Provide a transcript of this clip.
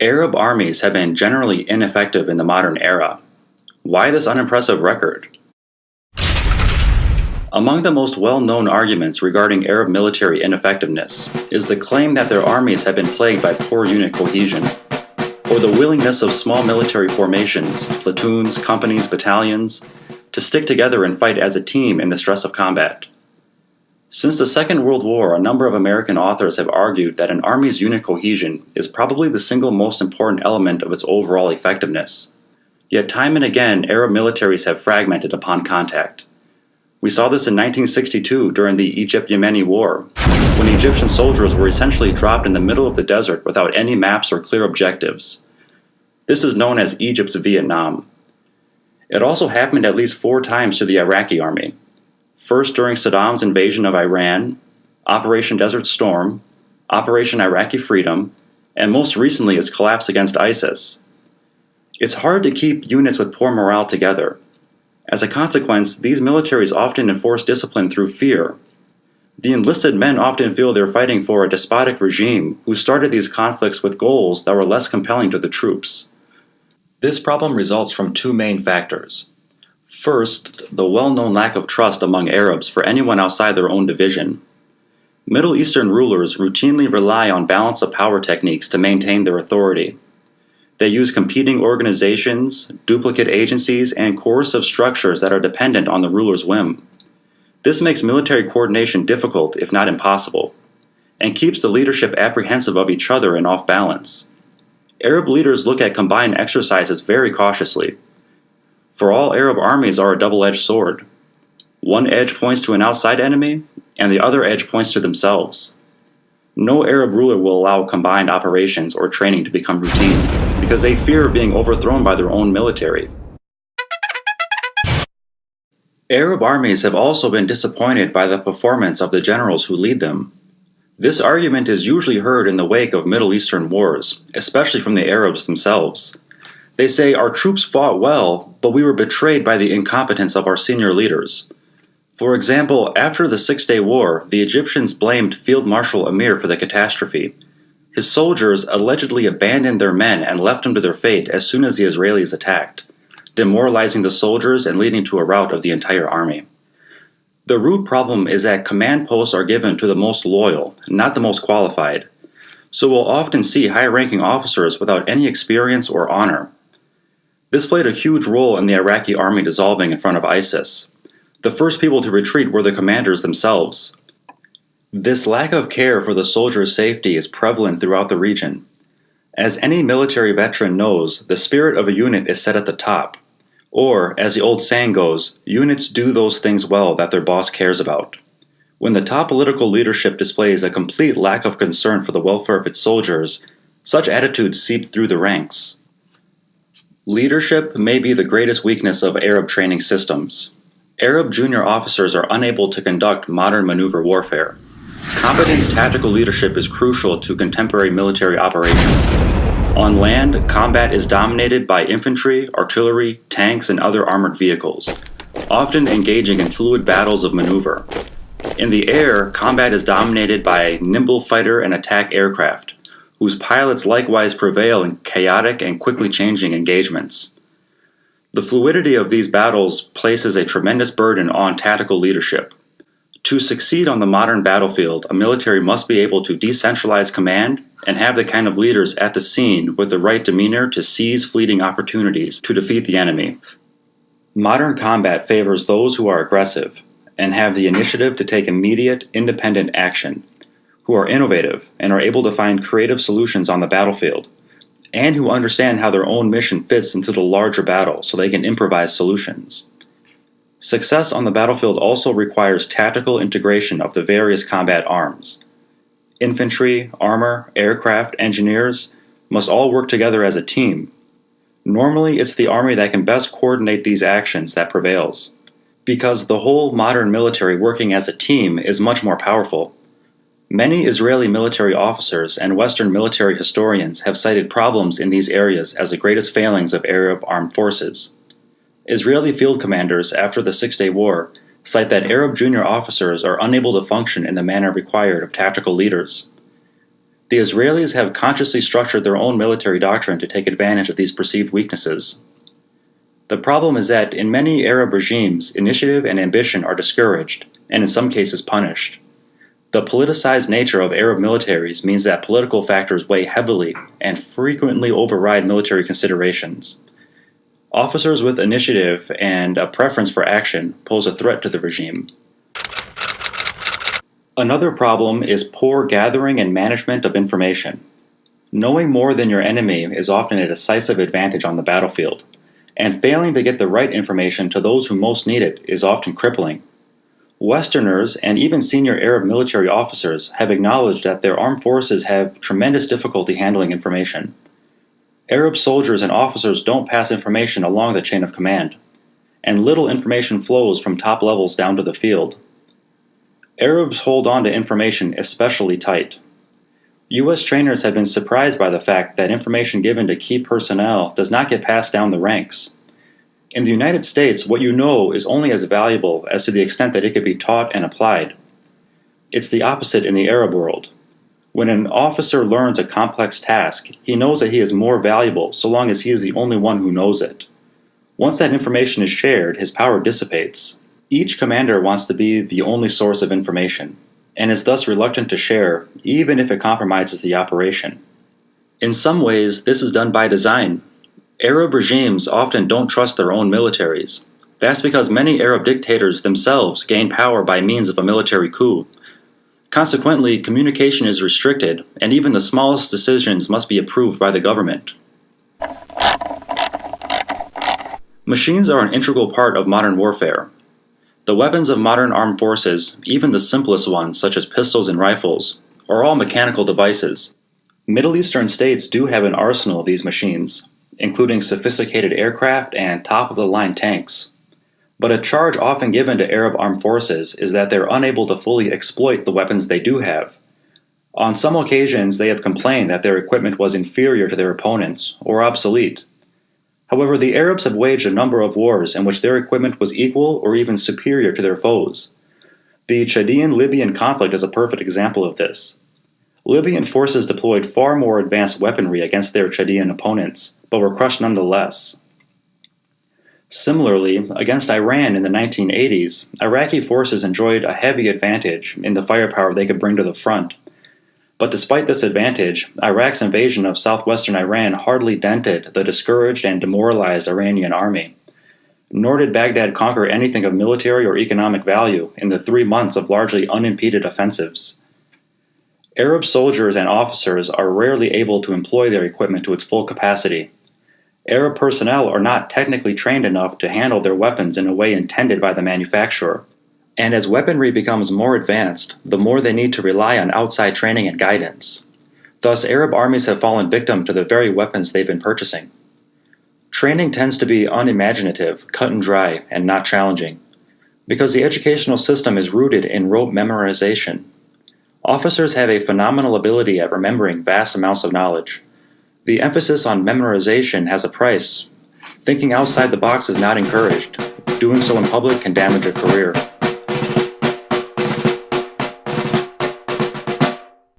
Arab armies have been generally ineffective in the modern era. Why this unimpressive record? Among the most well-known arguments regarding Arab military ineffectiveness is the claim that their armies have been plagued by poor unit cohesion, or the willingness of small military formations, platoons, companies, battalions, to stick together and fight as a team in the stress of combat. Since the Second World War, a number of American authors have argued that an army's unit cohesion is probably the single most important element of its overall effectiveness. Yet time and again, Arab militaries have fragmented upon contact. We saw this in 1962 during the Egypt-Yemeni War, when Egyptian soldiers were essentially dropped in the middle of the desert without any maps or clear objectives. This is known as Egypt's Vietnam. It also happened at least 4 times to the Iraqi army. First during Saddam's invasion of Iran, Operation Desert Storm, Operation Iraqi Freedom, and most recently its collapse against ISIS. It's hard to keep units with poor morale together. As a consequence, these militaries often enforce discipline through fear. The enlisted men often feel they're fighting for a despotic regime who started these conflicts with goals that were less compelling to the troops. This problem results from 2 main factors. First, the well-known lack of trust among Arabs for anyone outside their own division. Middle Eastern rulers routinely rely on balance of power techniques to maintain their authority. They use competing organizations, duplicate agencies, and coercive structures that are dependent on the ruler's whim. This makes military coordination difficult, if not impossible, and keeps the leadership apprehensive of each other and off balance. Arab leaders look at combined exercises very cautiously. For all Arab armies are a double-edged sword. One edge points to an outside enemy, and the other edge points to themselves. No Arab ruler will allow combined operations or training to become routine, because they fear being overthrown by their own military. Arab armies have also been disappointed by the performance of the generals who lead them. This argument is usually heard in the wake of Middle Eastern wars, especially from the Arabs themselves. They say, our troops fought well, but we were betrayed by the incompetence of our senior leaders. For example, after the 6-Day War, the Egyptians blamed Field Marshal Amir for the catastrophe. His soldiers allegedly abandoned their men and left them to their fate as soon as the Israelis attacked, demoralizing the soldiers and leading to a rout of the entire army. The root problem is that command posts are given to the most loyal, not the most qualified. So we'll often see high-ranking officers without any experience or honor. This played a huge role in the Iraqi army dissolving in front of ISIS. The first people to retreat were the commanders themselves. This lack of care for the soldiers' safety is prevalent throughout the region. As any military veteran knows, the spirit of a unit is set at the top. Or, as the old saying goes, units do those things well that their boss cares about. When the top political leadership displays a complete lack of concern for the welfare of its soldiers, such attitudes seep through the ranks. Leadership may be the greatest weakness of Arab training systems. Arab junior officers are unable to conduct modern maneuver warfare. Competent tactical leadership is crucial to contemporary military operations. On land, combat is dominated by infantry, artillery, tanks, and other armored vehicles, often engaging in fluid battles of maneuver. In the air, combat is dominated by nimble fighter and attack aircraft, whose pilots likewise prevail in chaotic and quickly changing engagements. The fluidity of these battles places a tremendous burden on tactical leadership. To succeed on the modern battlefield, a military must be able to decentralize command and have the kind of leaders at the scene with the right demeanor to seize fleeting opportunities to defeat the enemy. Modern combat favors those who are aggressive and have the initiative to take immediate, independent action, who are innovative and are able to find creative solutions on the battlefield, and who understand how their own mission fits into the larger battle so they can improvise solutions. Success on the battlefield also requires tactical integration of the various combat arms. Infantry, armor, aircraft, engineers must all work together as a team. Normally, it's the army that can best coordinate these actions that prevails, because the whole modern military working as a team is much more powerful. Many Israeli military officers and Western military historians have cited problems in these areas as the greatest failings of Arab armed forces. Israeli field commanders after the 6-Day War cite that Arab junior officers are unable to function in the manner required of tactical leaders. The Israelis have consciously structured their own military doctrine to take advantage of these perceived weaknesses. The problem is that in many Arab regimes, initiative and ambition are discouraged, and in some cases punished. The politicized nature of Arab militaries means that political factors weigh heavily and frequently override military considerations. Officers with initiative and a preference for action pose a threat to the regime. Another problem is poor gathering and management of information. Knowing more than your enemy is often a decisive advantage on the battlefield, and failing to get the right information to those who most need it is often crippling. Westerners and even senior Arab military officers have acknowledged that their armed forces have tremendous difficulty handling information. Arab soldiers and officers don't pass information along the chain of command, and little information flows from top levels down to the field. Arabs hold on to information especially tight. U.S. trainers have been surprised by the fact that information given to key personnel does not get passed down the ranks. In the United States, what you know is only as valuable as to the extent that it could be taught and applied. It's the opposite in the Arab world. When an officer learns a complex task, he knows that he is more valuable so long as he is the only one who knows it. Once that information is shared, his power dissipates. Each commander wants to be the only source of information, and is thus reluctant to share, even if it compromises the operation. In some ways, this is done by design. Arab regimes often don't trust their own militaries. That's because many Arab dictators themselves gain power by means of a military coup. Consequently, communication is restricted, and even the smallest decisions must be approved by the government. Machines are an integral part of modern warfare. The weapons of modern armed forces, even the simplest ones such as pistols and rifles, are all mechanical devices. Middle Eastern states do have an arsenal of these machines, including sophisticated aircraft and top-of-the-line tanks. But a charge often given to Arab armed forces is that they're unable to fully exploit the weapons they do have. On some occasions, they have complained that their equipment was inferior to their opponents or obsolete. However, the Arabs have waged a number of wars in which their equipment was equal or even superior to their foes. The Chadian-Libyan conflict is a perfect example of this. Libyan forces deployed far more advanced weaponry against their Chadian opponents, but were crushed nonetheless. Similarly, against Iran in the 1980s, Iraqi forces enjoyed a heavy advantage in the firepower they could bring to the front. But despite this advantage, Iraq's invasion of southwestern Iran hardly dented the discouraged and demoralized Iranian army. Nor did Baghdad conquer anything of military or economic value in the 3 months of largely unimpeded offensives. Arab soldiers and officers are rarely able to employ their equipment to its full capacity. Arab personnel are not technically trained enough to handle their weapons in a way intended by the manufacturer. And as weaponry becomes more advanced, the more they need to rely on outside training and guidance. Thus, Arab armies have fallen victim to the very weapons they've been purchasing. Training tends to be unimaginative, cut and dry, and not challenging, because the educational system is rooted in rote memorization. Officers have a phenomenal ability at remembering vast amounts of knowledge. The emphasis on memorization has a price. Thinking outside the box is not encouraged. Doing so in public can damage a career.